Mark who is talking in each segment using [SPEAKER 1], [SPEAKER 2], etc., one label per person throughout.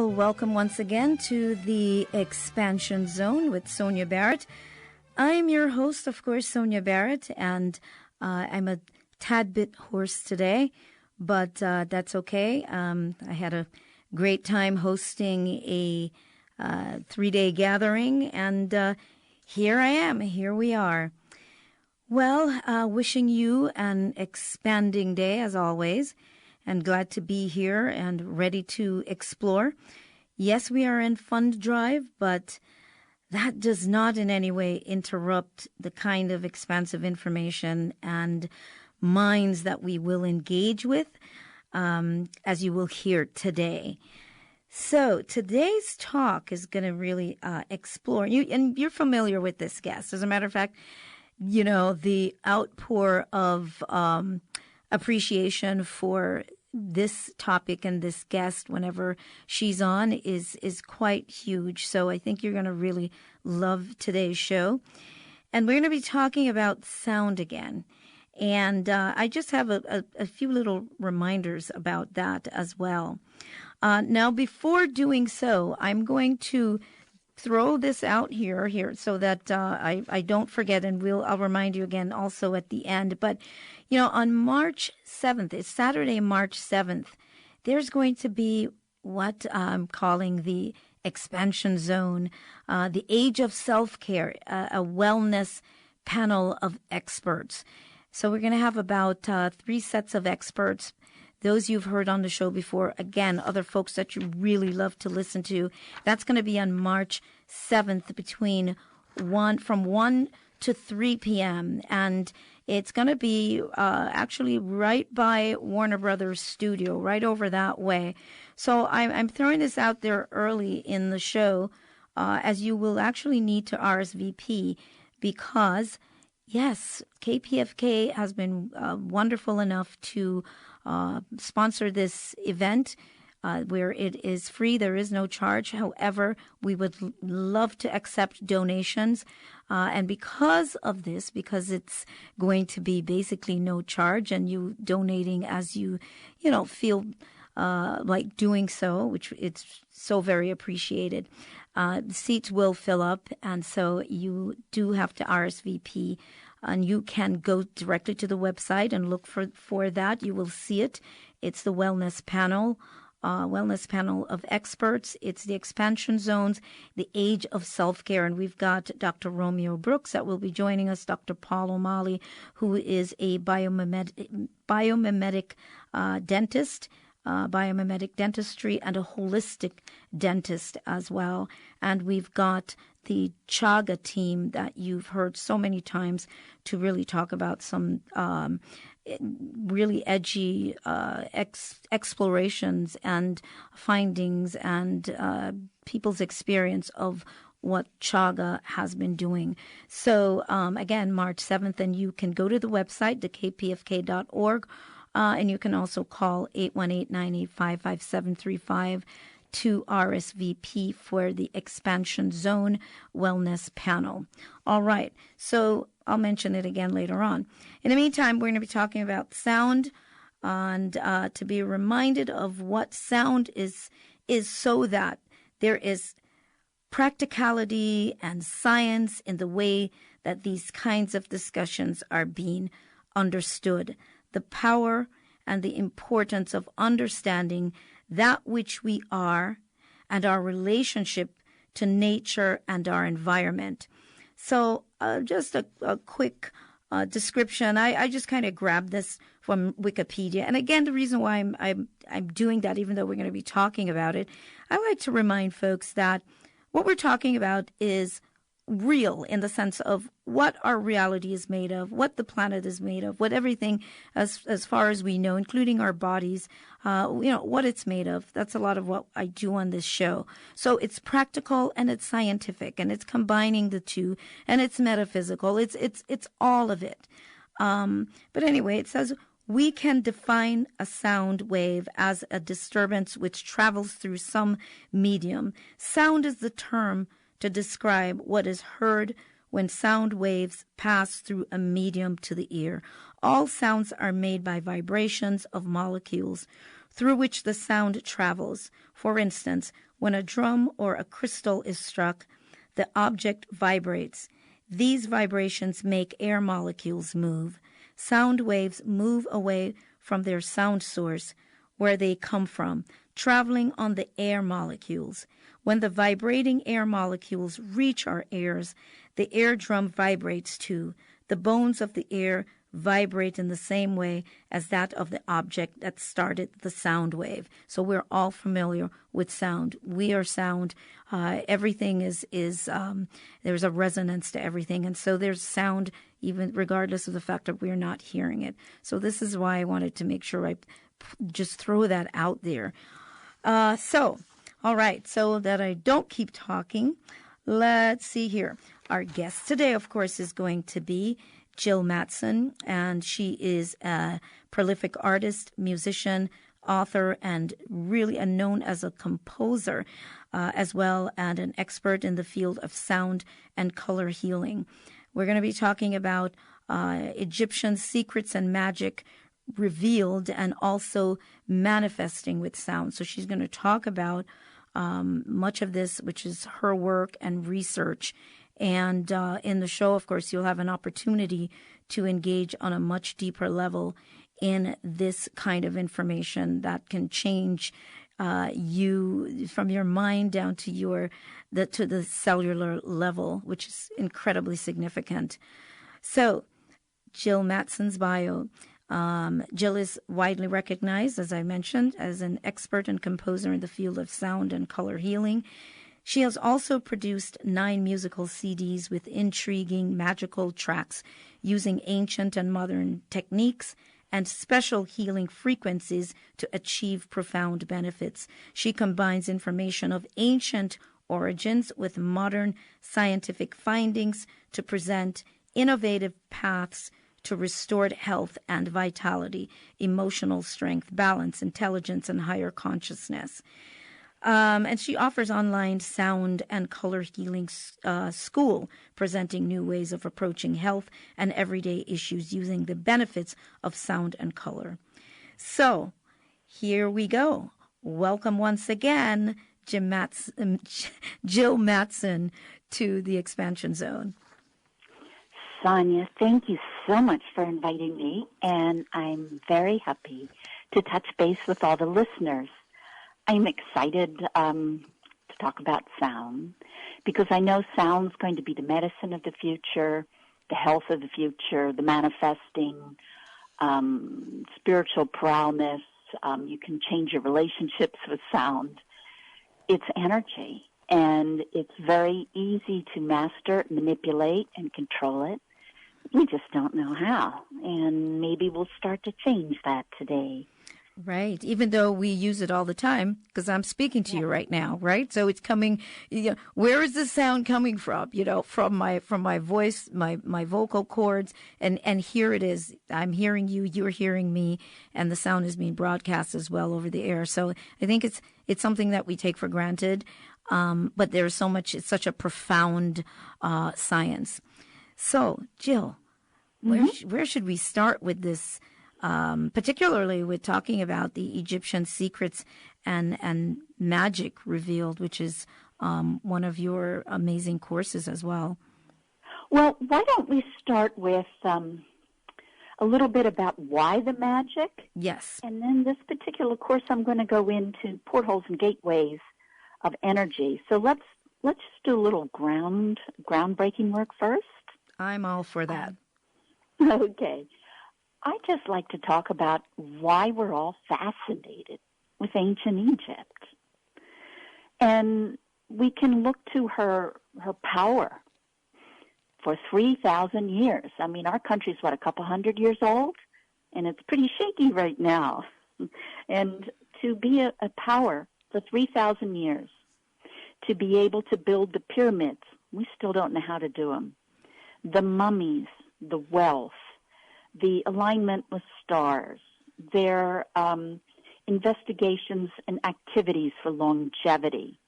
[SPEAKER 1] welcome once again to the Expansion Zone with Sonia Barrett. I'm your host, of course, Sonia Barrett, and I'm a tad bit hoarse today, but that's okay. I had a great time hosting a 3-day gathering, and here I am. Here we are. Well, wishing you an expanding day, as always, and glad to be here and ready to explore. Yes, we are in fund drive, but that does not in any way interrupt the kind of expansive information and minds that we will engage with, as you will hear today. So today's talk is going to really explore, and you're familiar with this guest. As a matter of fact, you know, the outpour of appreciation for this topic and this guest whenever she's on is quite huge. So I think you're going to really love today's show. And we're going to be talking about sound again. And I just have a few little reminders about that as well. Now, before doing so, I'm going to throw this out here so that I don't forget, and I'll remind you again also at the end. But, you know, on March 7th, it's Saturday, March 7th, there's going to be what I'm calling the Expansion Zone, the Age of Self-Care, a wellness panel of experts. So we're going to have about 3 sets of experts. Those you've heard on the show before, again, other folks that you really love to listen to. That's going to be on March 7th from 1 to 3 p.m. And it's going to be actually right by Warner Brothers Studio, right over that way. So I'm throwing this out there early in the show, as you will actually need to RSVP because, yes, KPFK has been wonderful enough to sponsor this event where it is free. There is no charge. However, we would love to accept donations. And because of this, because it's going to be basically no charge and you donating as you feel like doing so, which it's so very appreciated, the seats will fill up. And so you do have to RSVP. And you can go directly to the website and look for that. You will see it. It's the wellness panel of experts. It's the expansion zones, the age of self-care. And we've got Dr. Romeo Brooks that will be joining us, Dr. Paul O'Malley, who is a biomimetic dentist, biomimetic dentistry, and a holistic dentist as well. And we've got the Chaga team that you've heard so many times to really talk about some really edgy explorations and findings and people's experience of what Chaga has been doing. So again, March 7th, and you can go to the website, kpfk.org, and you can also call 818-985-5735 to RSVP for the Expansion Zone Wellness Panel. All right, so I'll mention it again later on. In the meantime, we're going to be talking about sound, and to be reminded of what sound is so that there is practicality and science in the way that these kinds of discussions are being understood. The power and the importance of understanding that which we are and our relationship to nature and our environment. So just a quick description. I just kind of grabbed this from Wikipedia. And again, the reason why I'm doing that, even though we're going to be talking about it, I like to remind folks that what we're talking about is real in the sense of what our reality is made of, what the planet is made of, what everything as far as we know, including our bodies, what it's made of. That's a lot of what I do on this show. So it's practical and it's scientific and it's combining the two and it's metaphysical. It's all of it. But anyway, it says we can define a sound wave as a disturbance which travels through some medium. Sound is the term to describe what is heard when sound waves pass through a medium to the ear. All sounds are made by vibrations of molecules through which the sound travels. For instance, when a drum or a crystal is struck, the object vibrates. These vibrations make air molecules move. Sound waves move away from their sound source, where they come from, traveling on the air molecules. When the vibrating air molecules reach our ears, the eardrum vibrates too. The bones of the ear vibrate in the same way as that of the object that started the sound wave. So we're all familiar with sound. We are sound. Everything is there's a resonance to everything. And so there's sound even regardless of the fact that we're not hearing it. So this is why I wanted to make sure I just throw that out there. All right, so that I don't keep talking, let's see here. Our guest today, of course, is going to be Jill Mattson, and she is a prolific artist, musician, author, and really known as a composer as well, and an expert in the field of sound and color healing. We're going to be talking about Egyptian secrets and magic revealed and also manifesting with sound. So she's going to talk about much of this, which is her work and research. And in the show, of course, you'll have an opportunity to engage on a much deeper level in this kind of information that can change you from your mind down to the cellular level, which is incredibly significant. So, Jill Mattson's bio. Jill is widely recognized, as I mentioned, as an expert and composer in the field of sound and color healing. She has also produced 9 musical CDs with intriguing magical tracks using ancient and modern techniques and special healing frequencies to achieve profound benefits. She combines information of ancient origins with modern scientific findings to present innovative paths to restored health and vitality, emotional strength, balance, intelligence, and higher consciousness. And she offers online sound and color healing school, presenting new ways of approaching health and everyday issues using the benefits of sound and color. So here we go. Welcome once again, Jill Mattson, to the Expansion Zone.
[SPEAKER 2] Sonia, thank you so much for inviting me, and I'm very happy to touch base with all the listeners. I'm excited to talk about sound because I know sound's going to be the medicine of the future, the health of the future, the manifesting, spiritual prowess. You can change your relationships with sound. It's energy, and it's very easy to master, manipulate, and control it. We just don't know how, and maybe we'll start to change that today.
[SPEAKER 1] Right, even though we use it all the time, because I'm speaking to you right now, right? So it's coming, where is the sound coming from? From my voice, my vocal cords, and here it is. I'm hearing you, you're hearing me, and the sound is being broadcast as well over the air. So I think it's something that we take for granted, but there's so much, it's such a profound science. So, Jill, where should we start with this? Particularly with talking about the Egyptian secrets and magic revealed, which is one of your amazing courses as well.
[SPEAKER 2] Well, why don't we start with a little bit about why the magic?
[SPEAKER 1] Yes.
[SPEAKER 2] And then this particular course, I'm going to go into portholes and gateways of energy. So let's just do a little groundbreaking work first.
[SPEAKER 1] I'm all for that.
[SPEAKER 2] Okay. I just like to talk about why we're all fascinated with ancient Egypt. And we can look to her power for 3,000 years. I mean, our country's, a couple hundred years old? And it's pretty shaky right now. And to be a power for 3,000 years, to be able to build the pyramids, we still don't know how to do them. The mummies, the wealth, the alignment with stars, their investigations and activities for longevity,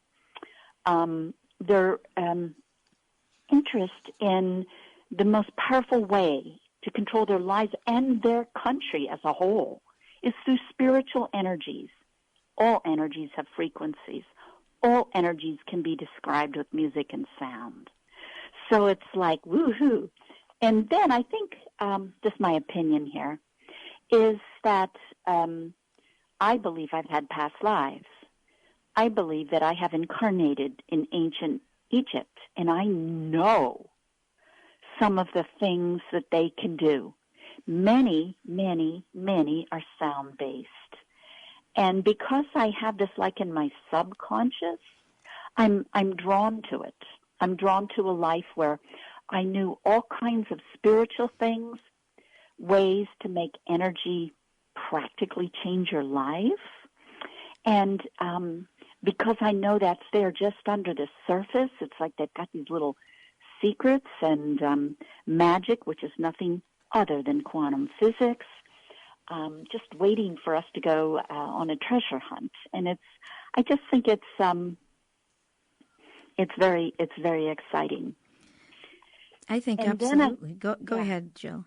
[SPEAKER 2] their interest in the most powerful way to control their lives and their country as a whole is through spiritual energies, all energies have frequencies. All energies can be described with music and sound. So it's like, woohoo. And then I think, just my opinion here, is that I believe I've had past lives. I believe that I have incarnated in ancient Egypt, and I know some of the things that they can do. Many, many, many are sound-based. And because I have this like in my subconscious, I'm drawn to it. I'm drawn to a life where I knew all kinds of spiritual things, ways to make energy practically change your life. And because I know that's there just under the surface, it's like they've got these little secrets and magic, which is nothing other than quantum physics, just waiting for us to go on a treasure hunt. And I just think it's very exciting.
[SPEAKER 1] I think
[SPEAKER 2] and
[SPEAKER 1] absolutely. Go ahead, Jill.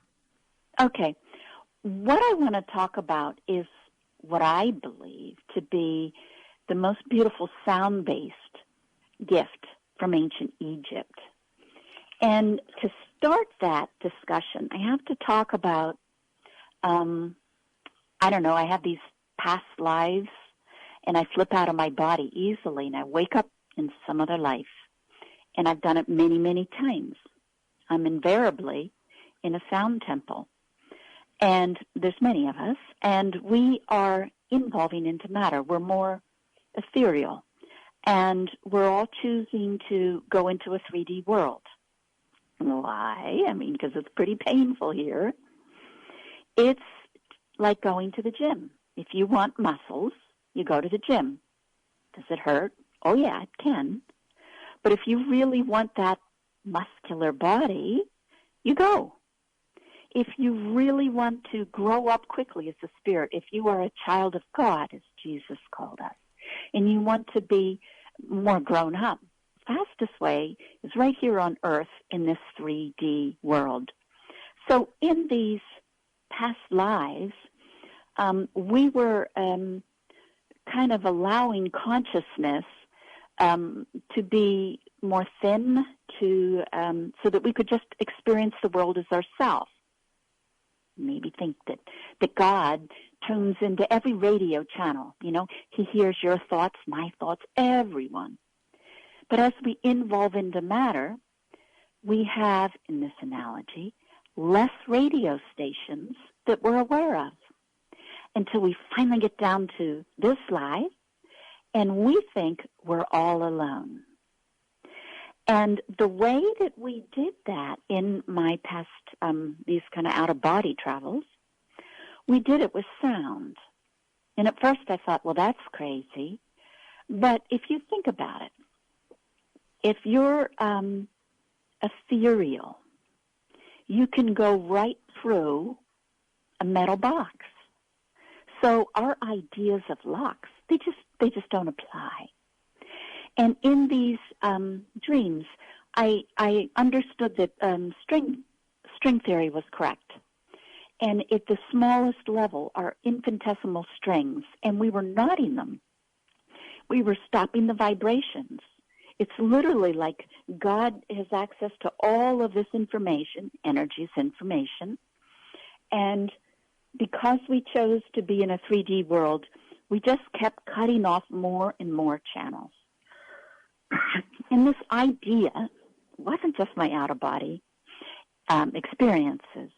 [SPEAKER 2] Okay. What I want to talk about is what I believe to be the most beautiful sound-based gift from ancient Egypt. And to start that discussion, I have to talk about, I have these past lives, and I slip out of my body easily, and I wake up in some other life. And I've done it many, many times. I'm invariably in a sound temple. And there's many of us, and we are evolving into matter. We're more ethereal, and we're all choosing to go into a 3D world. Why? Because it's pretty painful here. It's like going to the gym. If you want muscles, you go to the gym. Does it hurt? Oh, yeah, it can. But if you really want that muscular body, you go. If you really want to grow up quickly as a spirit, if you are a child of God, as Jesus called us, and you want to be more grown up, fastest way is right here on Earth in this 3D world. So in these past lives, we were kind of allowing consciousness to be more thin, so that we could just experience the world as ourselves. Maybe think that God tunes into every radio channel. He hears your thoughts, my thoughts, everyone. But as we evolve into matter, we have, in this analogy, less radio stations that we're aware of until we finally get down to this life, and we think we're all alone. And the way that we did that in my past, these kind of out-of-body travels, we did it with sound. And at first I thought, well, that's crazy. But if you think about it, if you're ethereal, you can go right through a metal box. So our ideas of locks, they just don't apply. And in these dreams, I understood that string theory was correct. And at the smallest level are infinitesimal strings, and we were knotting them. We were stopping the vibrations. It's literally like God has access to all of this information, energy is information, and because we chose to be in a 3D world, we just kept cutting off more and more channels. And this idea wasn't just my out-of-body experiences.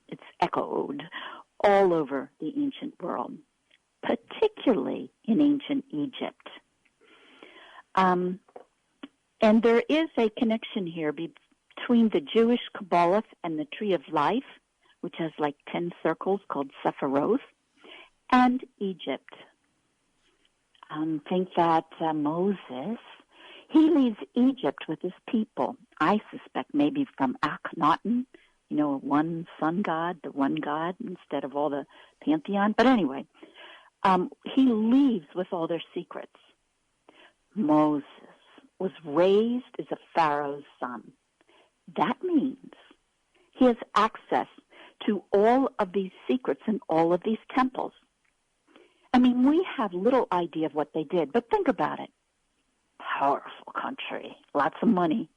[SPEAKER 2] It's echoed all over the ancient world, particularly in ancient Egypt. And there is a connection here between the Jewish Kabbalah and the Tree-of-Life, which has like 10 circles called Sephiroth, and Egypt. Think that Moses, he leaves Egypt with his people. I suspect maybe from Akhenaten, one sun god, the one god, instead of all the pantheon. But anyway, he leaves with all their secrets. Moses was raised as a pharaoh's son. That means he has access to all of these secrets in all of these temples. I mean, we have little idea of what they did, but think about it. Powerful country, lots of money,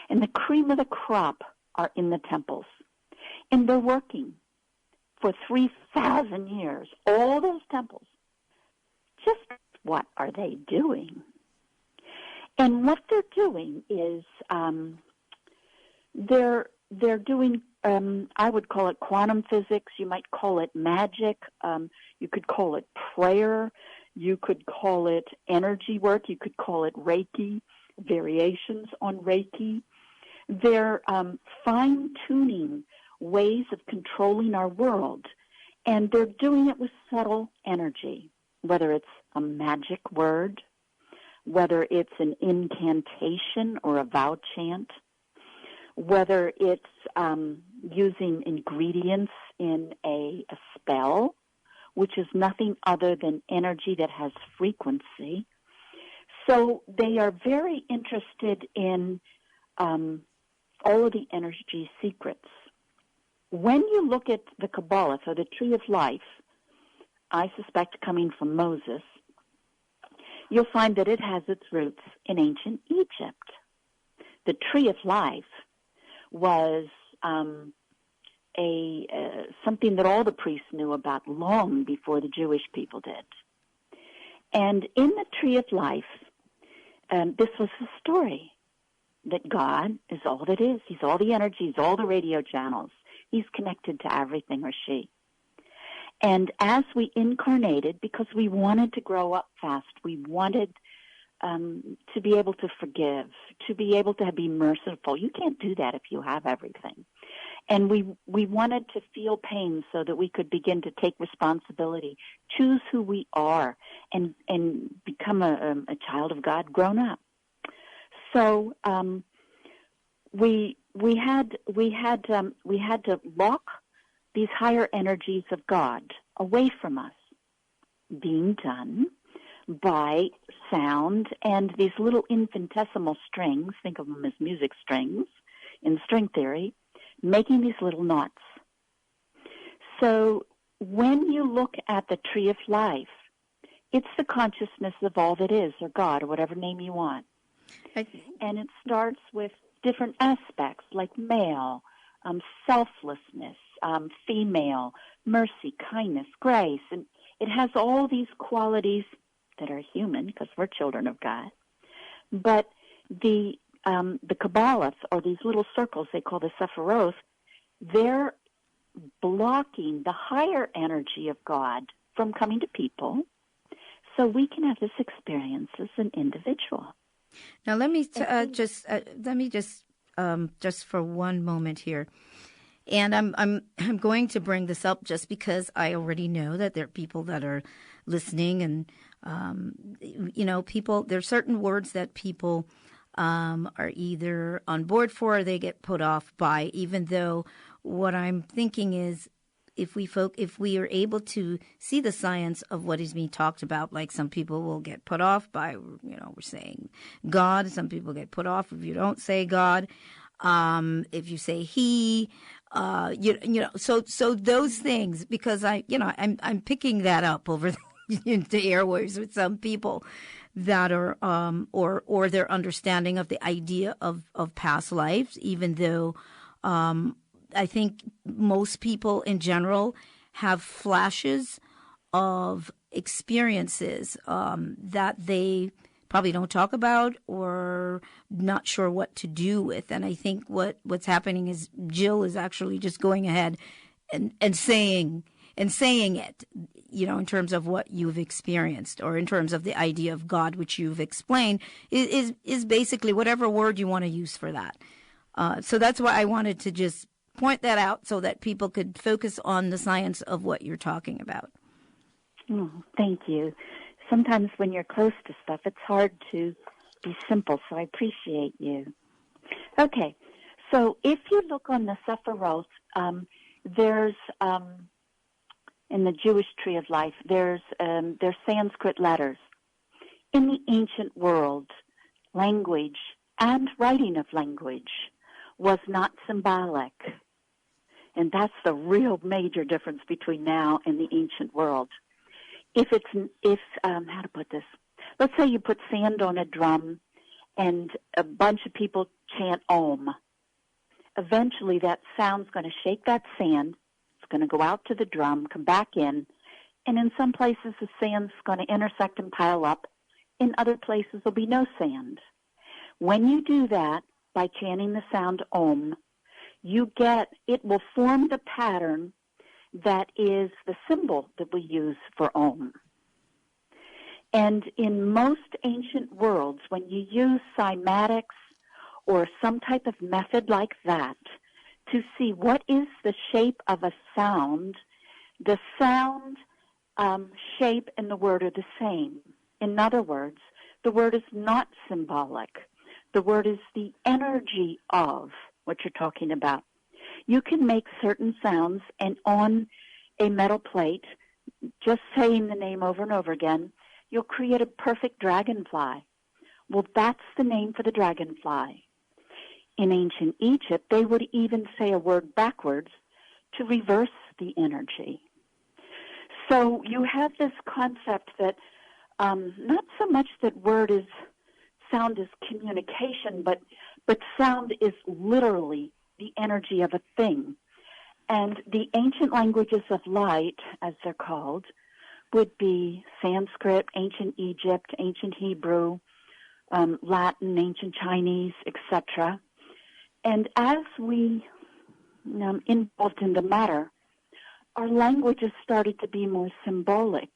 [SPEAKER 2] and the cream of the crop are in the temples. And they're working for 3,000 years, all those temples. Just what are they doing? And what they're doing is they're doing, I would call it quantum physics. You might call it magic. You could call it prayer. You could call it energy work. You could call it Reiki, variations on Reiki. They're fine-tuning ways of controlling our world, and they're doing it with subtle energy, whether it's a magic word, whether it's an incantation or a vow chant, whether it's using ingredients in a spell, which is nothing other than energy that has frequency. So they are very interested in all of the energy secrets. When you look at the Kabbalah, so the Tree of Life, I suspect coming from Moses, you'll find that it has its roots in ancient Egypt. The Tree of Life was something that all the priests knew about long before the Jewish people did. And in the Tree of Life, this was the story that God is all that is. He's all the energy, he's all the radio channels. He's connected to everything, or she. And as we incarnated, because we wanted to grow up fast, we wanted to be able to forgive, to be able to be merciful. You can't do that if you have everything. And we wanted to feel pain so that we could begin to take responsibility, choose who we are, and become a child of God grown up. So we had to lock these higher energies of God away from us, being done by sound and these little infinitesimal strings, think of them as music strings in string theory, making these little knots. So when you look at the Tree of Life, it's the consciousness of all that is, or God, or whatever name you want. And it starts with different aspects like male, selflessness, female, mercy, kindness, grace. And it has all these qualities that are human because we're children of God. But the Kabbalah, or these little circles they call the Sephiroth, they're blocking the higher energy of God from coming to people so we can have this experience as an individual.
[SPEAKER 1] Now, let me just for one moment here, and I'm going to bring this up just because I already know that there are people that are listening, and people. There are certain words that people are either on board for or they get put off by. Even though what I'm thinking is, if we are able to see the science of what is being talked about, like some people will get put off by, we're saying God. Some people get put off if you don't say God. If you say He, so those things, because I'm picking that up over the airwaves with some people that are, or their understanding of the idea of past lives, even though, I think most people in general have flashes of experiences that they probably don't talk about or not sure what to do with. And I think what's happening is Jill is actually just going ahead and saying it, in terms of what you've experienced, or in terms of the idea of God, which you've explained, is basically whatever word you want to use for that. So that's why I wanted to just point that out so that people could focus on the science of what you're talking about.
[SPEAKER 2] Oh, thank you. Sometimes when you're close to stuff, it's hard to be simple, so I appreciate you. Okay, so if you look on the Sephiroth, there's, in the Jewish Tree of Life, there's Sanskrit letters. In the ancient world, language and writing of language was not symbolic. And that's the real major difference between now and the ancient world. how to put this? Let's say you put sand on a drum and a bunch of people chant Om. Eventually that sound's going to shake that sand. It's going to go out to the drum, come back in, and in some places the sand's going to intersect and pile up. In other places there'll be no sand. When you do that by chanting the sound Om, it will form the pattern that is the symbol that we use for Om. And in most ancient worlds, when you use cymatics or some type of method like that to see what is the shape of a sound, the sound, shape, and the word are the same. In other words, the word is not symbolic. The word is the energy of what you're talking about. You can make certain sounds, and on a metal plate, just saying the name over and over again, you'll create a perfect dragonfly. Well, that's the name for the dragonfly. In ancient Egypt, they would even say a word backwards to reverse the energy. So you have this concept that not so much that sound is communication, but sound is literally the energy of a thing. And the ancient languages of light, as they're called, would be Sanskrit, ancient Egypt, ancient Hebrew, Latin, ancient Chinese, etc. And as we involved in the matter, our languages started to be more symbolic.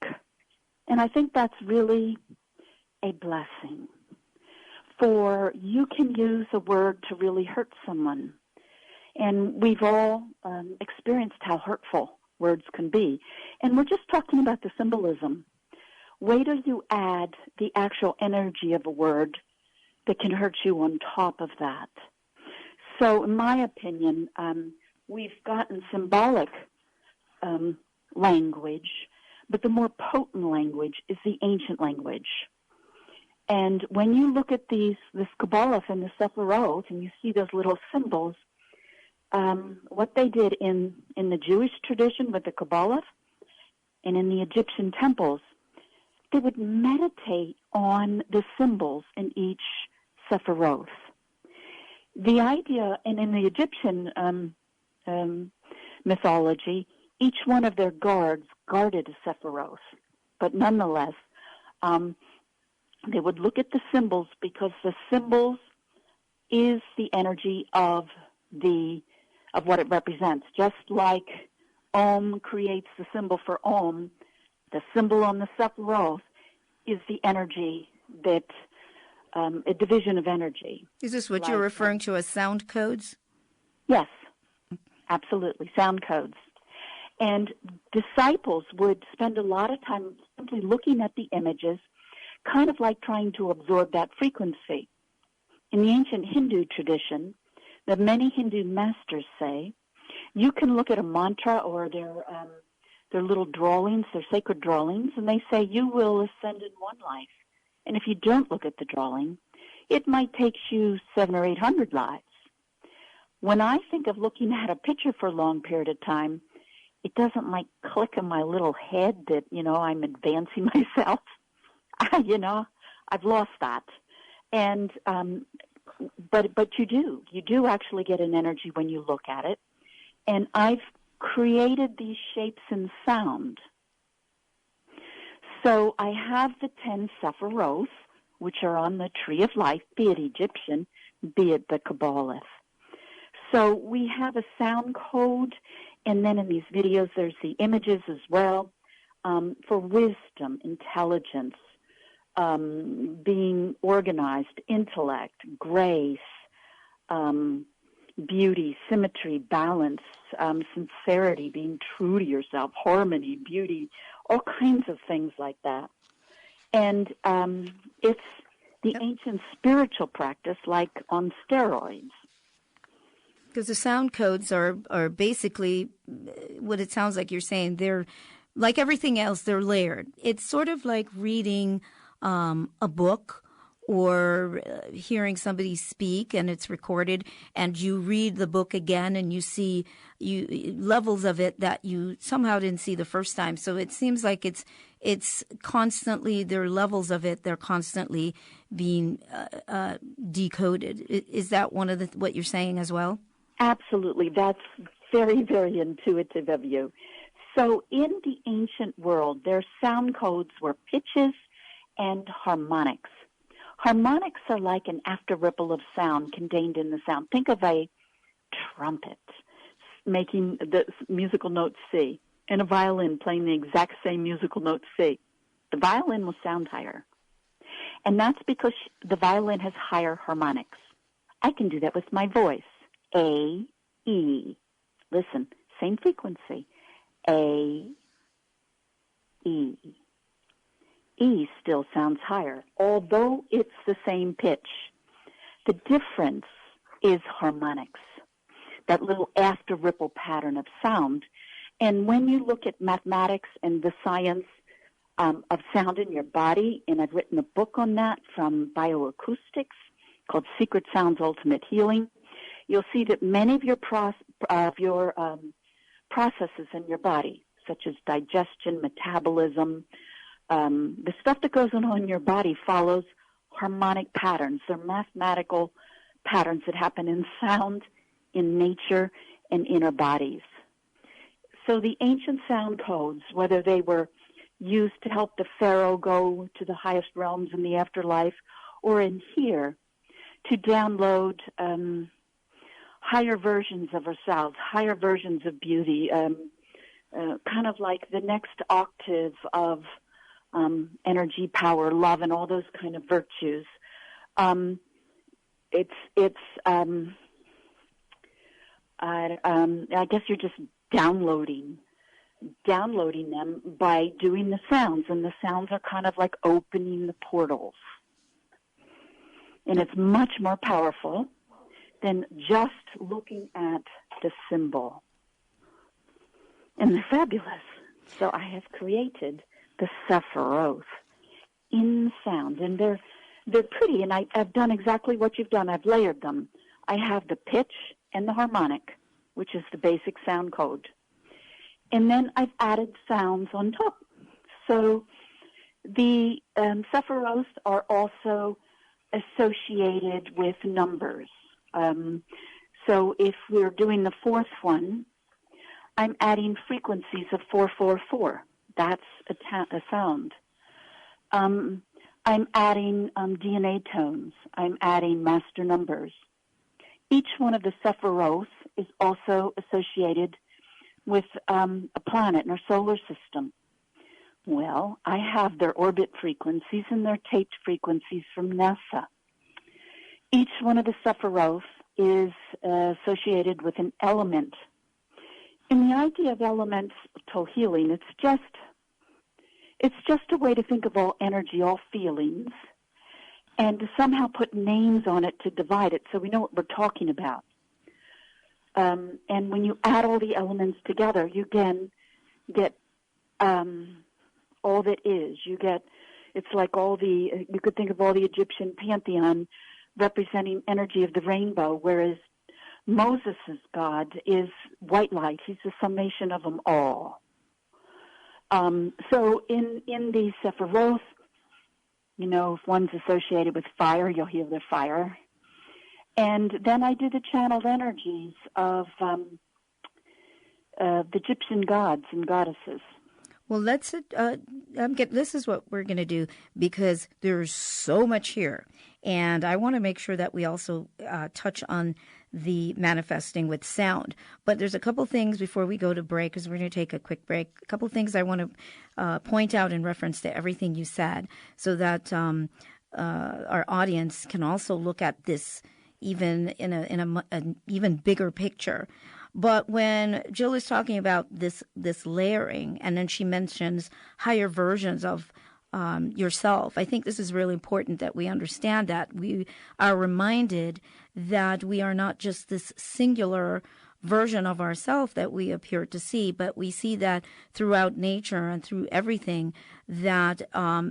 [SPEAKER 2] And I think that's really a blessing. For you can use a word to really hurt someone. And we've all experienced how hurtful words can be. And we're just talking about the symbolism. Wait till you add the actual energy of a word that can hurt you on top of that. So in my opinion, we've gotten symbolic language, but the more potent language is the ancient language. And when you look at this Kabbalah and the Sephiroth, and you see those little symbols, what they did in the Jewish tradition with the Kabbalah and in the Egyptian temples, they would meditate on the symbols in each Sephiroth. The idea, and in the Egyptian mythology, each one of their guards guarded a Sephiroth. But nonetheless, they would look at the symbols because the symbols is the energy of what it represents. Just like Om creates the symbol for Om, the symbol on the Sephiroth is the energy that, a division of energy.
[SPEAKER 1] Is this what you're referring to as sound codes?
[SPEAKER 2] Yes, absolutely, sound codes. And disciples would spend a lot of time simply looking at the images, kind of like trying to absorb that frequency. In the ancient Hindu tradition, the many Hindu masters say, you can look at a mantra or their little drawings, their sacred drawings, and they say you will ascend in one life. And if you don't look at the drawing, it might take you 700 or 800 lives. When I think of looking at a picture for a long period of time, it doesn't like click in my little head that, I'm advancing myself. I've lost that. And, but you do actually get an energy when you look at it. And I've created these shapes in sound. So I have the 10 Sephiroth, which are on the Tree-of-Life, be it Egyptian, be it the Kabbalist. So we have a sound code, and then in these videos there's the images as well, for wisdom, intelligence, being organized, intellect, grace, beauty, symmetry, balance, sincerity, being true to yourself, harmony, beauty, all kinds of things like that. And it's the ancient spiritual practice like on steroids.
[SPEAKER 1] Because the sound codes are basically what it sounds like you're saying. They're like everything else, they're layered. It's sort of like reading a book or hearing somebody speak and it's recorded, and you read the book again and you see levels of it that you somehow didn't see the first time. So it seems like it's it's constantly, there are levels of it, they're constantly being decoded. Is that one of what you're saying as well?
[SPEAKER 2] Absolutely. That's very, very intuitive of you. So in the ancient world, their sound codes were pitches and harmonics. Harmonics are like an after ripple of sound contained in the sound. Think of a trumpet making the musical note C and a violin playing the exact same musical note C. The violin will sound higher. And that's because the violin has higher harmonics. I can do that with my voice. A, E. Listen, same frequency. A, E. E still sounds higher, although it's the same pitch. The difference is harmonics, that little after ripple pattern of sound. And when you look at mathematics and the science of sound in your body, and I've written a book on that from bioacoustics called Secret Sounds Ultimate Healing, you'll see that many of your processes in your body, such as digestion, metabolism, the stuff that goes on in your body follows harmonic patterns. They're mathematical patterns that happen in sound, in nature, and in our bodies. So the ancient sound codes, whether they were used to help the pharaoh go to the highest realms in the afterlife, or in here to download higher versions of ourselves, higher versions of beauty, kind of like the next octave of energy, power, love, and all those kind of virtues. I guess you're just downloading them by doing the sounds, and the sounds are kind of like opening the portals. And it's much more powerful than just looking at the symbol. And they're fabulous. So I have created the Sephiroth in sound, and they're pretty, and I've done exactly what you've done. I've layered them. I have the pitch and the harmonic, which is the basic sound code. And then I've added sounds on top. So the Sephiroth are also associated with numbers. So if we're doing the fourth one, I'm adding frequencies of 444. That's a sound. I'm adding DNA tones. I'm adding master numbers. Each one of the Sephiroth is also associated with a planet in our solar system. Well, I have their orbit frequencies and their taped frequencies from NASA. Each one of the Sephiroth is associated with an element. And the idea of elemental healing, it's just a way to think of all energy, all feelings, and to somehow put names on it to divide it so we know what we're talking about. And when you add all the elements together, you again get all that is. It's like you could think of all the Egyptian pantheon representing energy of the rainbow, whereas Moses' God is white light. He's the summation of them all. So in the Sephiroth, if one's associated with fire, you'll hear the fire. And then I do the channeled energies of the Egyptian gods and goddesses.
[SPEAKER 1] Well, this is what we're going to do, because there's so much here. And I want to make sure that we also touch on the manifesting with sound. But there's a couple things before we go to break, because we're going to take a quick break. A couple things I want to point out in reference to everything you said, so that our audience can also look at this even in an even bigger picture. But when Jill is talking about this layering, and then she mentions higher versions of yourself, I think this is really important that we understand that. We are reminded that we are not just this singular version of ourselves that we appear to see, but we see that throughout nature and through everything, that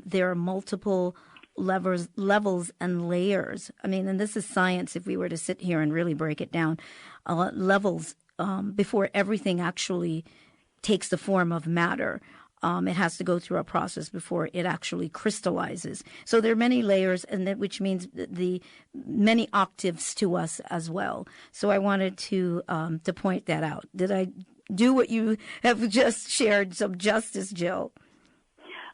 [SPEAKER 1] there are multiple levels and layers. I mean, and this is science, if we were to sit here and really break it down, levels before everything actually takes the form of matter. it has to go through a process before it actually crystallizes. So there are many layers, and that which means the many octaves to us as well. So I wanted to point that out. Did I do what you have just shared some justice, Jill?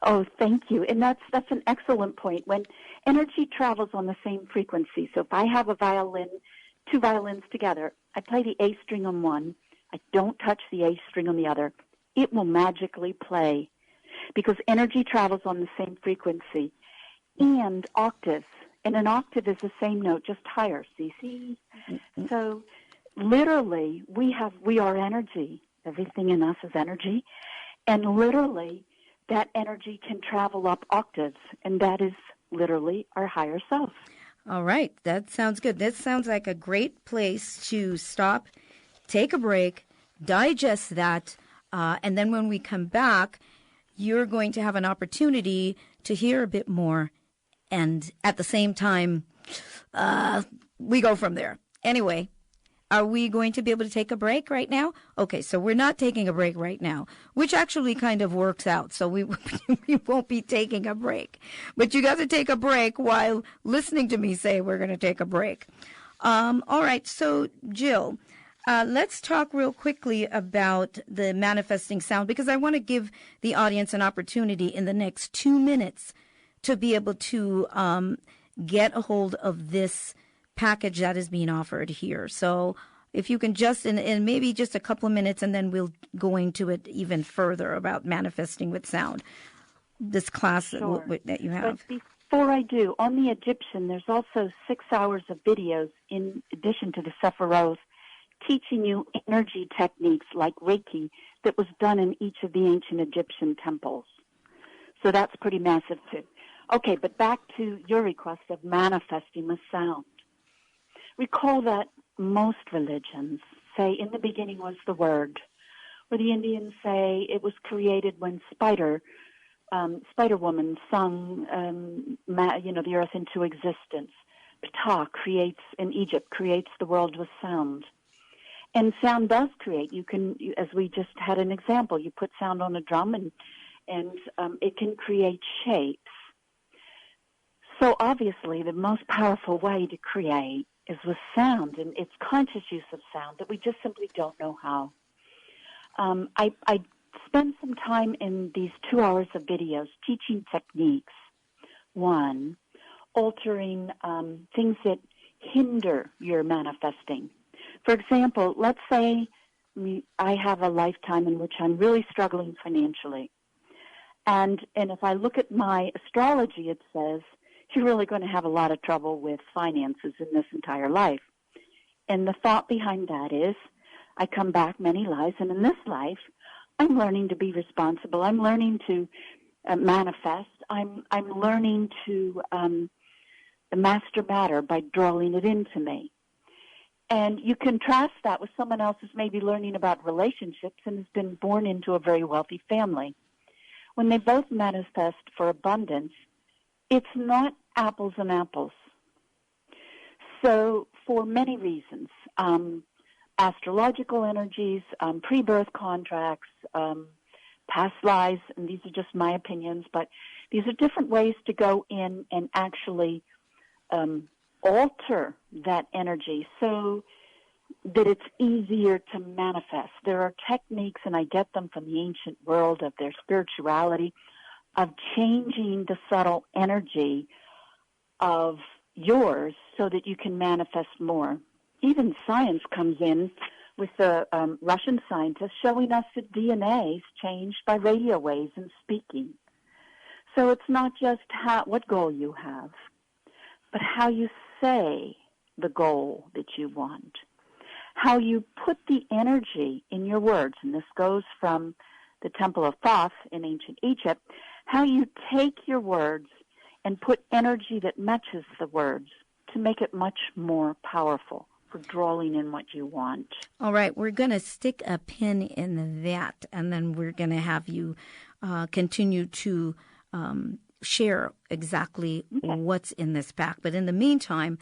[SPEAKER 2] Oh, thank you. And that's an excellent point. When energy travels on the same frequency, so if I have a violin, two violins together, I play the A string on one, I don't touch the A string on the other, it will magically play because energy travels on the same frequency. And octaves, and an octave is the same note, just higher, C. So literally, we are energy. Everything in us is energy. And literally, that energy can travel up octaves, and that is literally our higher self.
[SPEAKER 1] All right. That sounds good. This sounds like a great place to stop, take a break, digest that, and then when we come back, you're going to have an opportunity to hear a bit more. And at the same time, we go from there. Anyway, are we going to be able to take a break right now? Okay, so we're not taking a break right now, which actually kind of works out. So we won't be taking a break. But you got to take a break while listening to me say we're going to take a break. All right, so Jill, let's talk real quickly about the manifesting sound, because I want to give the audience an opportunity in the next 2 minutes to be able to get a hold of this package that is being offered here. So if you can just, in maybe just a couple of minutes, and then we'll go into it even further about manifesting with sound, this class
[SPEAKER 2] Sure.
[SPEAKER 1] that you have.
[SPEAKER 2] But before I do, on the Egyptian, there's also 6 hours of videos in addition to the Sephiroth teaching you energy techniques like Reiki that was done in each of the ancient Egyptian temples. So that's pretty massive too. Okay, but back to your request of manifesting with sound. Recall that most religions say in the beginning was the Word, or the Indians say it was created when Spider Woman sung, the earth into existence. Ptah in Egypt creates the world with sound. And sound does create. As we just had an example, you put sound on a drum and it can create shapes. So obviously the most powerful way to create is with sound, and it's conscious use of sound that we just simply don't know how. I spend some time in these 2 hours of videos teaching techniques. One, altering things that hinder your manifesting. For example, let's say I have a lifetime in which I'm really struggling financially. And if I look at my astrology, it says you're really going to have a lot of trouble with finances in this entire life. And the thought behind that is I come back many lives, and in this life, I'm learning to be responsible. I'm learning to manifest. I'm learning to master matter by drawing it into me. And you contrast that with someone else who's maybe learning about relationships and has been born into a very wealthy family. When they both manifest for abundance, it's not apples and apples. So for many reasons, astrological energies, pre-birth contracts, past lives, and these are just my opinions, but these are different ways to go in and actually alter that energy so that it's easier to manifest. There are techniques, and I get them from the ancient world of their spirituality, of changing the subtle energy of yours so that you can manifest more. Even science comes in with the Russian scientists showing us that DNA is changed by radio waves and speaking. So it's not just what goal you have, but how you say the goal that you want, how you put the energy in your words, and this goes from the Temple of Thoth in ancient Egypt, how you take your words and put energy that matches the words to make it much more powerful for drawing in what you want.
[SPEAKER 1] All right, we're going to stick a pin in that, and then we're going to have you continue to share exactly what's in this pack. But in the meantime,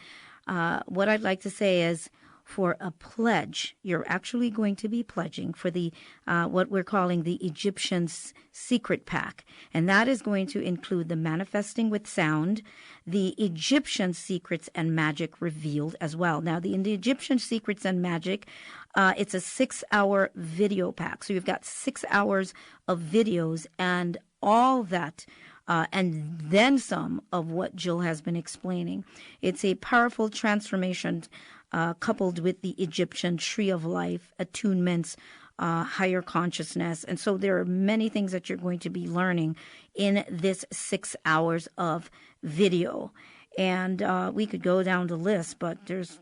[SPEAKER 1] what I'd like to say is, for a pledge. You're actually going to be pledging for the what we're calling the Egyptian Secret Pack. And that is going to include the Manifesting with Sound, the Egyptian Secrets and Magic Revealed as well. Now, in the Egyptian Secrets and Magic, it's a 6-hour video pack. So you've got 6 hours of videos and all that and then some of what Jill has been explaining. It's a powerful transformation coupled with the Egyptian Tree-of-Life Attunements, higher consciousness. And so there are many things that you're going to be learning in this 6 hours of video. And we could go down the list, but there's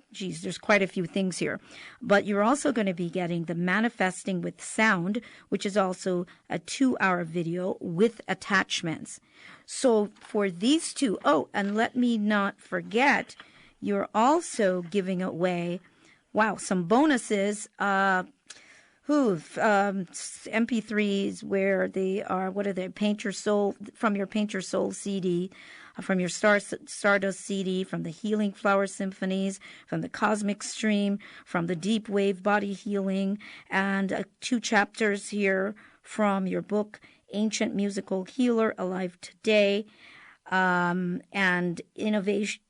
[SPEAKER 1] quite a few things here. But you're also going to be getting the Manifesting with Sound, which is also a 2-hour video with attachments. So for these two, and let me not forget, you're also giving away, some bonuses. MP3s where they are, Paint Your Soul, from your Paint Your Soul CD, from your Stardust CD, from the Healing Flower Symphonies, from the Cosmic Stream, from the Deep Wave Body Healing, and 2 chapters here from your book, Ancient Musical Healer, Alive Today, and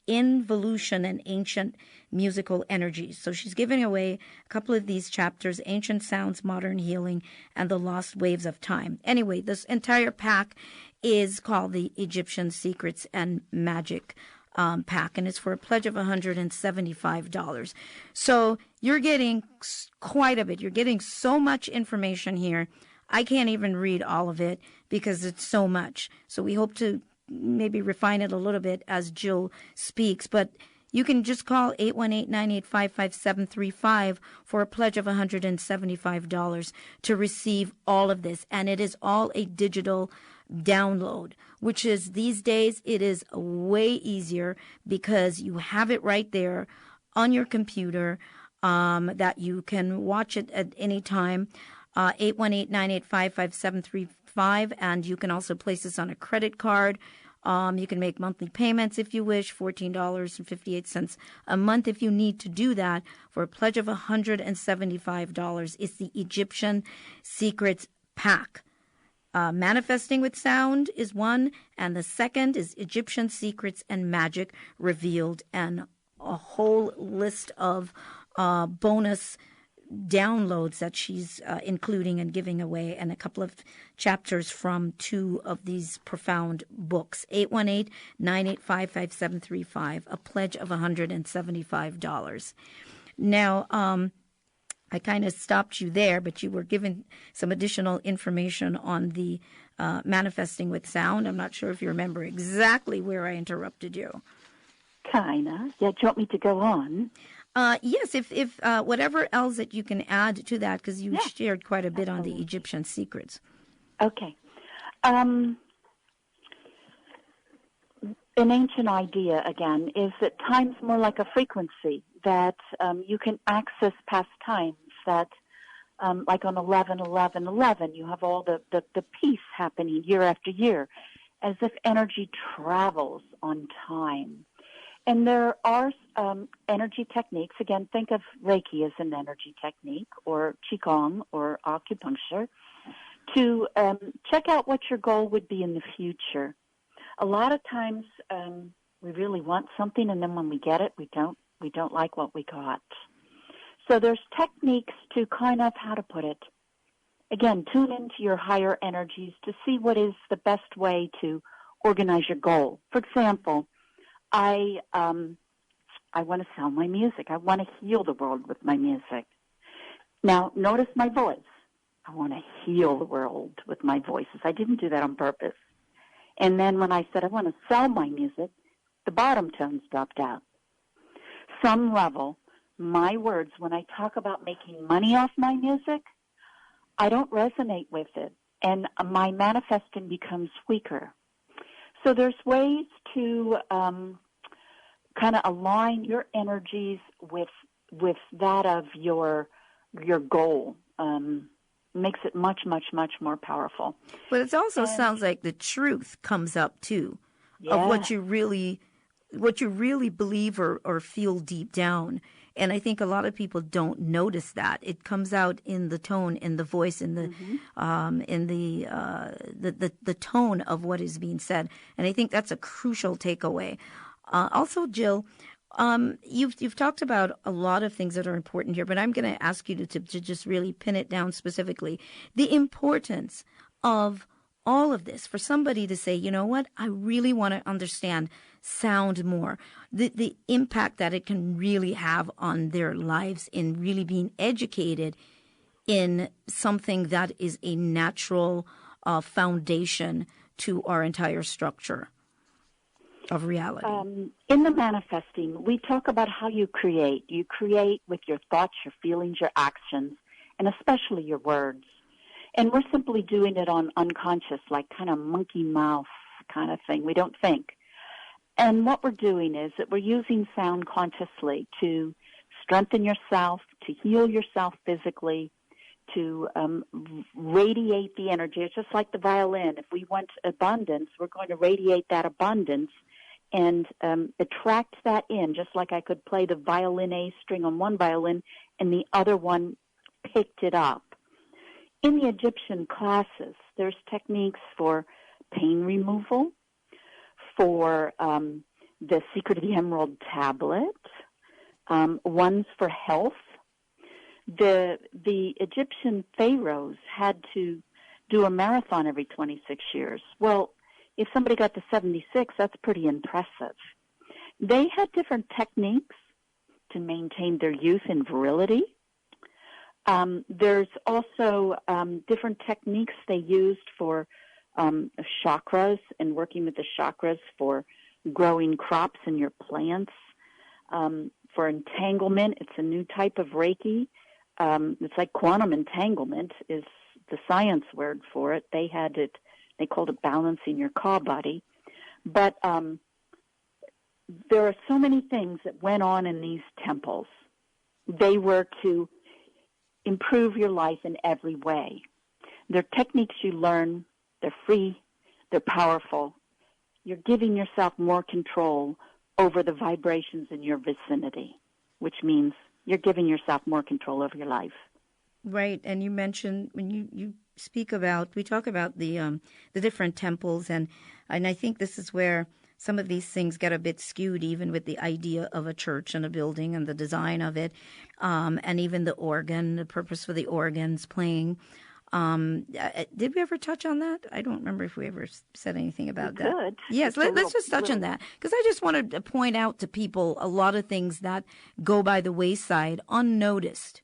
[SPEAKER 1] Involution and Ancient Musical Energies. So she's giving away a couple of these chapters, Ancient Sounds, Modern Healing, and the Lost Waves of Time. Anyway, this entire pack is called the Egyptian Secrets and Magic pack, and it's for a pledge of $175. So you're getting quite a bit. You're getting so much information here. I can't even read all of it because it's so much. So we hope to maybe refine it a little bit as Jill speaks, but you can just call 818-985-5735 for a pledge of $175 to receive all of this. And it is all a digital download, which is these days, it is way easier because you have it right there on your computer that you can watch it at any time. 818-985-5735, and you can also place this on a credit card. You can make monthly payments if you wish, $14.58 a month if you need to do that for a pledge of $175. It's the Egyptian Secrets Pack. Manifesting with Sound is one, and the second is Egyptian Secrets and Magic Revealed, and a whole list of bonus downloads that she's including and giving away, and a couple of chapters from 2 of these profound books. 818-985-5735, a pledge of $175. Now, I kind of stopped you there, but you were given some additional information on the Manifesting with Sound. I'm not sure if you remember exactly where I interrupted you.
[SPEAKER 2] Kinda. Yeah, do you want me to go on?
[SPEAKER 1] Yes, if whatever else that you can add to that, because you shared quite a bit on the Egyptian secrets.
[SPEAKER 2] Okay. An ancient idea, again, is that time's more like a frequency, that you can access past times, that like on 11/11/11, you have all the peace happening year after year, as if energy travels on time. And there are energy techniques. Again, think of Reiki as an energy technique, or Qigong, or acupuncture, to check out what your goal would be in the future. A lot of times we really want something, and then when we get it, we don't like what we got. So there's techniques to kind of, how to put it, again, tune into your higher energies to see what is the best way to organize your goal. For example, I want to sell my music. I want to heal the world with my music. Now, notice my voice. I want to heal the world with my voices. I didn't do that on purpose. And then when I said I want to sell my music, the bottom tones dropped out. Some level, my words, when I talk about making money off my music, I don't resonate with it, and my manifesting becomes weaker. So there's ways to kind of align your energies with that of your goal. Makes it much, much, much more powerful.
[SPEAKER 1] But it also sounds like the truth comes up too, of what you really believe or feel deep down. And I think a lot of people don't notice that. It comes out in the tone, in the voice, in the the tone of what is being said. And I think that's a crucial takeaway. Also, Jill, you've talked about a lot of things that are important here, but I'm going to ask you to just really pin it down specifically. The importance of all of this for somebody to say, you know what, I really want to understand sound more, the impact that it can really have on their lives in really being educated in something that is a natural foundation to our entire structure of reality.
[SPEAKER 2] In the manifesting, we talk about how you create. You create with your thoughts, your feelings, your actions, and especially your words. And we're simply doing it on unconscious, like kind of monkey mouth kind of thing. We don't think. And what we're doing is that we're using sound consciously to strengthen yourself, to heal yourself physically, to radiate the energy. It's just like the violin. If we want abundance, we're going to radiate that abundance and attract that in, just like I could play the violin A string on one violin and the other one picked it up. In the Egyptian classes, there's techniques for pain removal, for the Secret of the Emerald Tablet, ones for health. The Egyptian pharaohs had to do a marathon every 26 years. Well, if somebody got to 76, that's pretty impressive. They had different techniques to maintain their youth and virility. There's also different techniques they used for chakras and working with the chakras for growing crops in your plants. For entanglement, it's a new type of Reiki. It's like quantum entanglement is the science word for it. They called it balancing your car body. But there are so many things that went on in these temples. They were to improve your life in every way. They're techniques you learn. They're free. They're powerful. You're giving yourself more control over the vibrations in your vicinity, which means you're giving yourself more control over your life.
[SPEAKER 1] Right, and you mentioned when you we talk about the different temples, and I think this is where some of these things get a bit skewed, even with the idea of a church and a building and the design of it, and even the organ, the purpose for the organs playing. Did we ever touch on that? I don't remember if we ever said anything about that.
[SPEAKER 2] Good.
[SPEAKER 1] Yes, let's just touch on that, because I just wanted to point out to people a lot of things that go by the wayside unnoticed.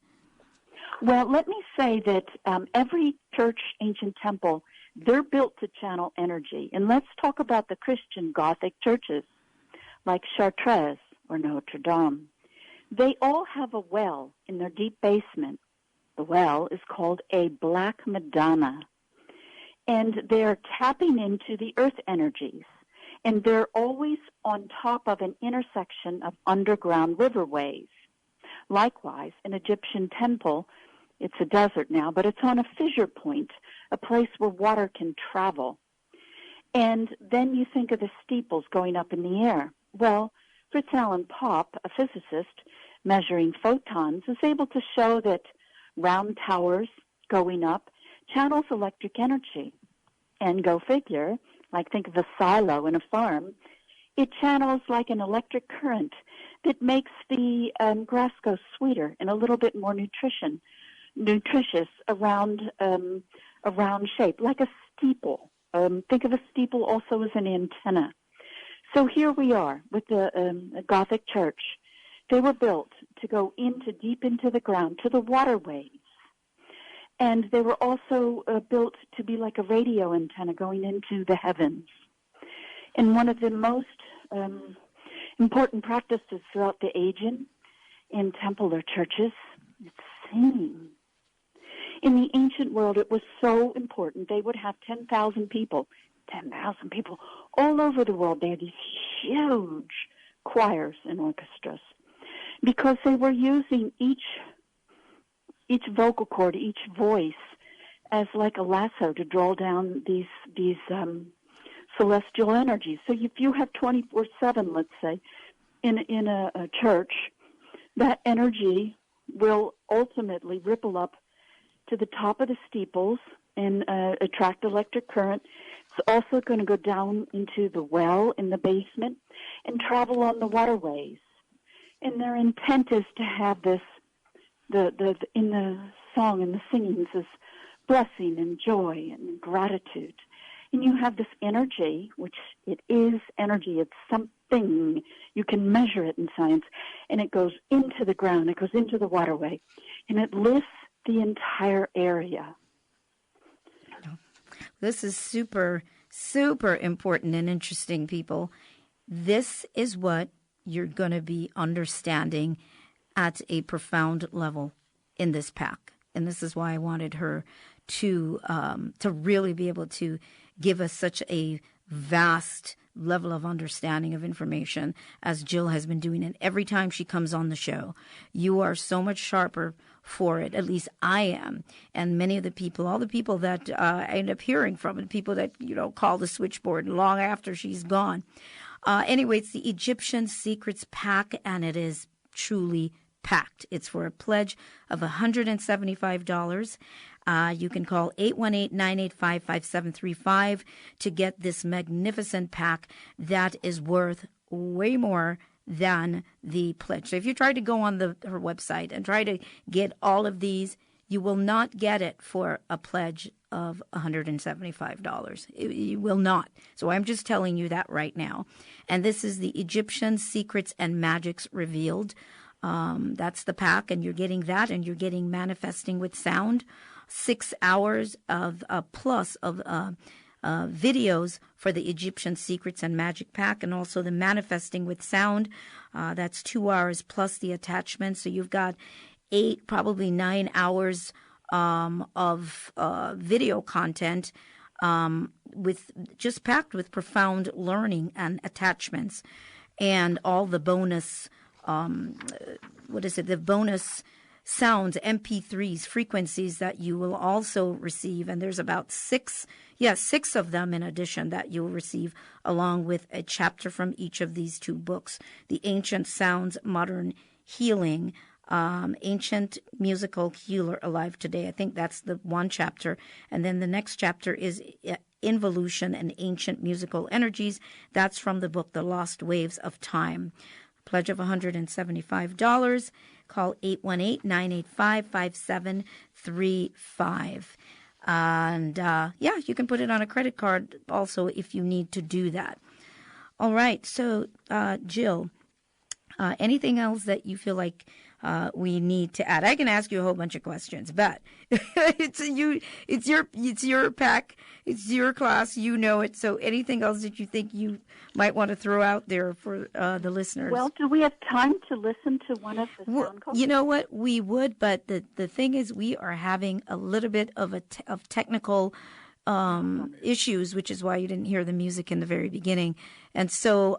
[SPEAKER 2] Well, let me say that every church, ancient temple, they're built to channel energy. And let's talk about the Christian Gothic churches, like Chartres or Notre Dame. They all have a well in their deep basement. The well is called a Black Madonna. And they're tapping into the earth energies. And they're always on top of an intersection of underground riverways. Likewise, an Egyptian temple, it's a desert now, but it's on a fissure point, a place where water can travel. And then you think of the steeples going up in the air. Well, Fritz Alan Popp, a physicist measuring photons, is able to show that round towers going up channels electric energy. And go figure, like think of a silo in a farm, it channels like an electric current that makes the grass go sweeter and a little bit more nutritious around a round shape, like a steeple. Think of a steeple also as an antenna. So here we are with the Gothic church. They were built to go deep into the ground, to the waterways. And they were also built to be like a radio antenna going into the heavens. And one of the most important practices throughout the ages in temple or churches is singing. In the ancient world, it was so important. They would have 10,000 people all over the world. They had these huge choirs and orchestras because they were using each vocal cord, each voice, as like a lasso to draw down these celestial energies. So if you have 24/7, let's say, in a church, that energy will ultimately ripple up to the top of the steeples and attract electric current. It's also going to go down into the well in the basement and travel on the waterways. And their intent is to have this, in the song and the singings, this blessing and joy and gratitude. And you have this energy, which it is energy. It's something. You can measure it in science. And it goes into the ground. It goes into the waterway. And it lifts the entire area.
[SPEAKER 1] This is super, super important and interesting, people. This is what you're going to be understanding at a profound level in this pack. And this is why I wanted her to really be able to give us such a vast level of understanding of information as Jill has been doing. And every time she comes on the show, you are so much sharper for it. At least I am. And many of the people, all the people that I end up hearing from, and people that, call the switchboard long after she's gone. Anyway, it's the Egyptian Secrets Pack, and it is truly packed. It's for a pledge of $175. You can call 818-985-5735 to get this magnificent pack that is worth way more than the pledge. So if you try to go on her website and try to get all of these, you will not get it for a pledge of $175. You will not. So I'm just telling you that right now. And this is the Egyptian Secrets and Magics Revealed. That's the pack, and you're getting that, and you're getting Manifesting with Sound, 6 hours of plus of videos for the Egyptian Secrets and Magic Pack, and also the Manifesting with Sound. That's 2 hours plus the attachment. So you've got 8, probably 9 hours of video content with just packed with profound learning and attachments, and all the bonus. The bonus sounds, MP3s, frequencies that you will also receive. And there's about 6 of them in addition that you'll receive, along with a chapter from each of these 2 books. The Ancient Sounds, Modern Healing, Ancient Musical Healer Alive Today. I think that's the one chapter. And then the next chapter is Involution and Ancient Musical Energies. That's from the book The Lost Waves of Time. Pledge of $175. Call 818-985-5735. And, you can put it on a credit card also if you need to do that. All right. So, Jill, anything else that you feel like we need to add? I can ask you a whole bunch of questions, but it's your pack, it's your class, you know it. So anything else that you think you might want to throw out there for the listeners?
[SPEAKER 2] Well, do we have time to listen to one of the sound calls?
[SPEAKER 1] You know what, we would, but the thing is, we are having a little bit of technical issues, which is why you didn't hear the music in the very beginning. And so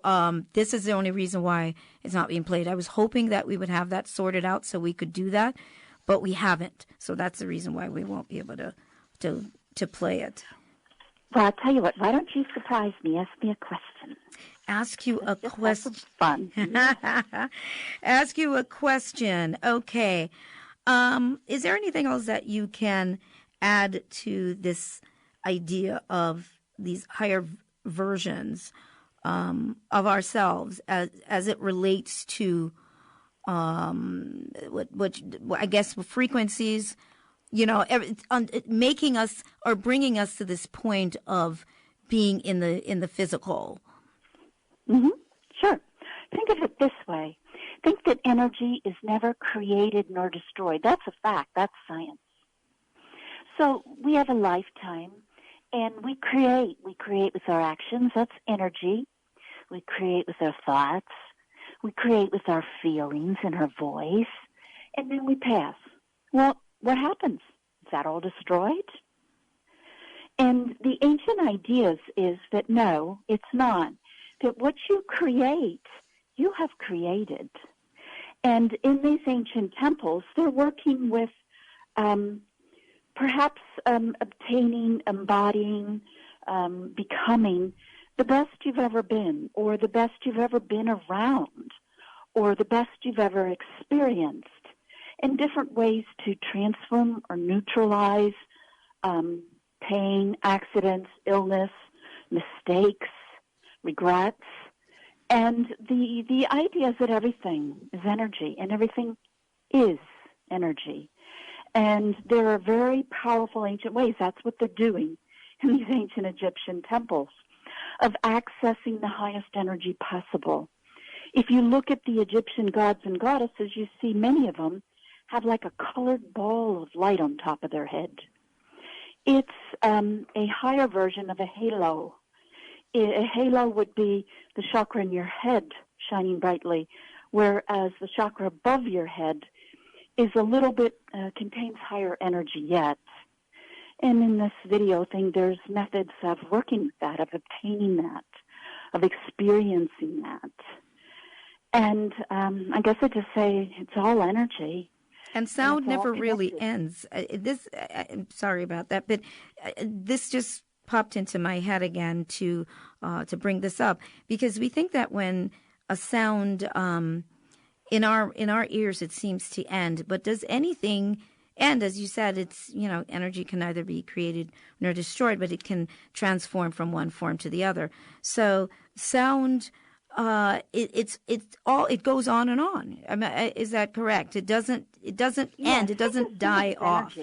[SPEAKER 1] this is the only reason why it's not being played. I was hoping that we would have that sorted out so we could do that, but we haven't. So that's the reason why we won't be able to play it.
[SPEAKER 2] Well, I'll tell you what, why don't you surprise me? Ask me a question.
[SPEAKER 1] Ask you a question.
[SPEAKER 2] Fun.
[SPEAKER 1] Ask you a question. Okay. Is there anything else that you can add to this idea of these higher versions of ourselves as it relates to what I guess frequencies, making us or bringing us to this point of being in the physical?
[SPEAKER 2] Mm-hmm. Sure. Think of it this way. Think that energy is never created nor destroyed. That's a fact. That's science. So we have a lifetime, and we create. We create with our actions. That's energy. We create with our thoughts. We create with our feelings and our voice. And then we pass. Well, what happens? Is that all destroyed? And the ancient ideas is that no, it's not. That what you create, you have created. And in these ancient temples, they're working with perhaps obtaining, embodying, becoming the best you've ever been, or the best you've ever been around, or the best you've ever experienced, and different ways to transform or neutralize pain, accidents, illness, mistakes, regrets. And the idea is that everything is energy, and everything is energy. And there are very powerful ancient ways. That's what they're doing in these ancient Egyptian temples, of accessing the highest energy possible. If you look at the Egyptian gods and goddesses, you see many of them have like a colored ball of light on top of their head. It's a higher version of a halo. A halo would be the chakra in your head shining brightly, whereas the chakra above your head is a little bit, contains higher energy yet. And in this video thing, there's methods of working with that, of obtaining that, of experiencing that. And I guess I'd just say it's all energy.
[SPEAKER 1] And sound never really ends. I'm sorry about that, but this just popped into my head again to bring this up, because we think that when a sound in our ears, it seems to end. But does anything end? As you said, it's, energy can neither be created nor destroyed, but it can transform from one form to the other. So sound, it goes on and on. I mean, is that correct? It doesn't end. It doesn't die off.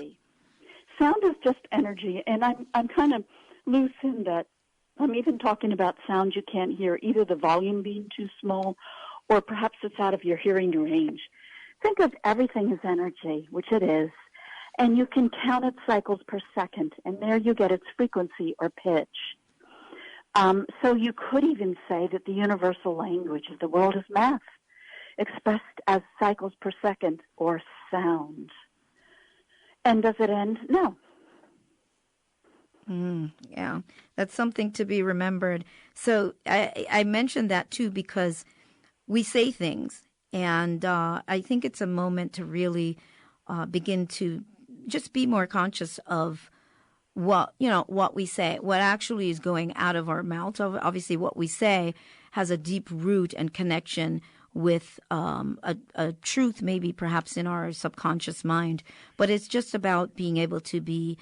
[SPEAKER 2] Sound is just energy, and I'm kind of loose in that. I'm even talking about sound you can't hear, either the volume being too small, or perhaps it's out of your hearing range. Think of everything as energy, which it is, and you can count its cycles per second, and there you get its frequency or pitch. So you could even say that the universal language of the world is math, expressed as cycles per second or sound. And does it end? No.
[SPEAKER 1] Yeah, that's something to be remembered. So I mentioned that too because we say things, and I think it's a moment to really begin to just be more conscious of what we say, what actually is going out of our mouth. Obviously, what we say has a deep root and connection with a truth, maybe perhaps in our subconscious mind. But it's just about being able to be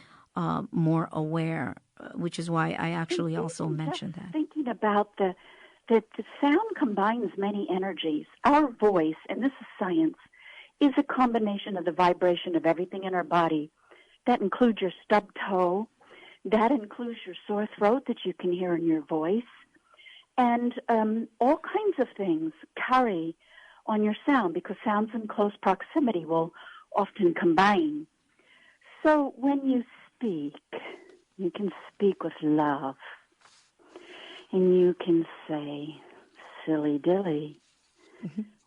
[SPEAKER 1] more aware, which is why I actually also mentioned that.
[SPEAKER 2] Thinking about that the sound combines many energies. Our voice, and this is science, is a combination of the vibration of everything in our body. That includes your stub toe. That includes your sore throat that you can hear in your voice. And all kinds of things carry on your sound, because sounds in close proximity will often combine. So when you speak, you can speak with love. And you can say, silly dilly,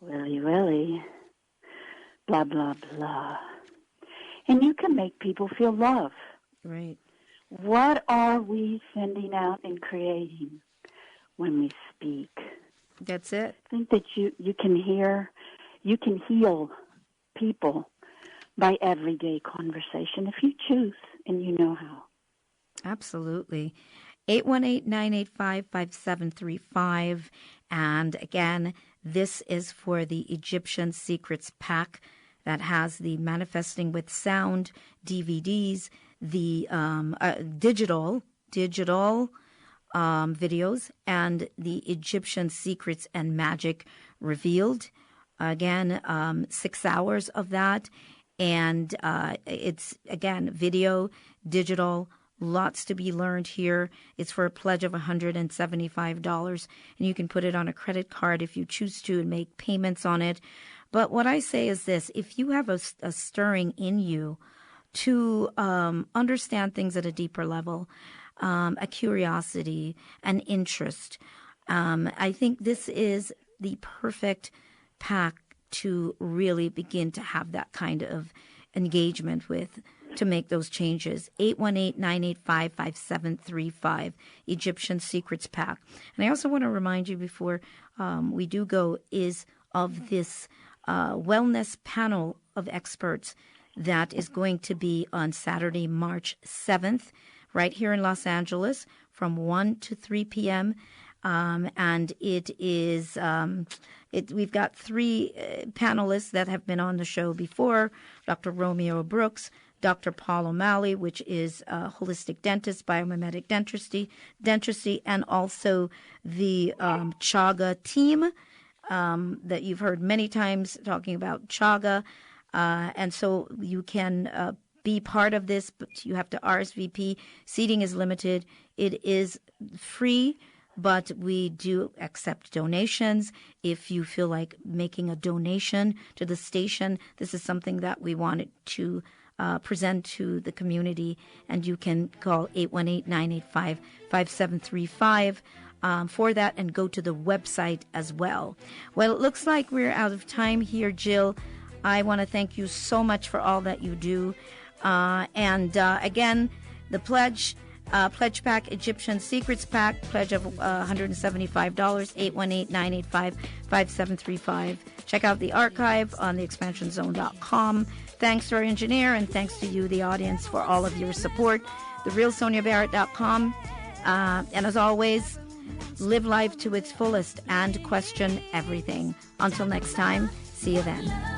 [SPEAKER 2] willy willy, blah, blah, blah. And you can make people feel love.
[SPEAKER 1] Right.
[SPEAKER 2] What are we sending out and creating when we speak?
[SPEAKER 1] That's it.
[SPEAKER 2] I think that you can heal people by everyday conversation if you choose and you know how.
[SPEAKER 1] Absolutely. 818-985-5735. And again, this is for the Egyptian Secrets Pack that has the Manifesting with Sound DVDs, the digital videos, and the Egyptian Secrets and Magic Revealed. Again, 6 hours of that. And it's, again, video, digital, lots to be learned here. It's for a pledge of $175, and you can put it on a credit card if you choose to and make payments on it. But what I say is this: if you have a stirring in you to understand things at a deeper level, a curiosity, an interest, I think this is the perfect pack to really begin to have that kind of engagement with, to make those changes. 818-985-5735, Egyptian Secrets Pack. And I also want to remind you before we do go is of this wellness panel of experts that is going to be on Saturday, March 7th, right here in Los Angeles from 1 to 3 p.m. and it is we've got 3 panelists that have been on the show before: Dr. Romeo Brooks, Dr. Paul O'Malley, which is a holistic dentist, biomimetic dentistry, and also the Chaga team that you've heard many times talking about Chaga. And so you can be part of this, but you have to RSVP. Seating is limited. It is free, but we do accept donations. If you feel like making a donation to the station, this is something that we wanted to present to the community, and you can call 818-985-5735 for that, and go to the website as well. Well, it looks like we're out of time here, Jill. I want to thank you so much for all that you do. And again, the pledge pack, Egyptian Secrets Pack, pledge of $175, 818-985-5735. Check out the archive on theexpansionzone.com. Thanks to our engineer, and thanks to you, the audience, for all of your support. TheRealSoniaBarrett.com. And as always, live life to its fullest and question everything. Until next time, see you then.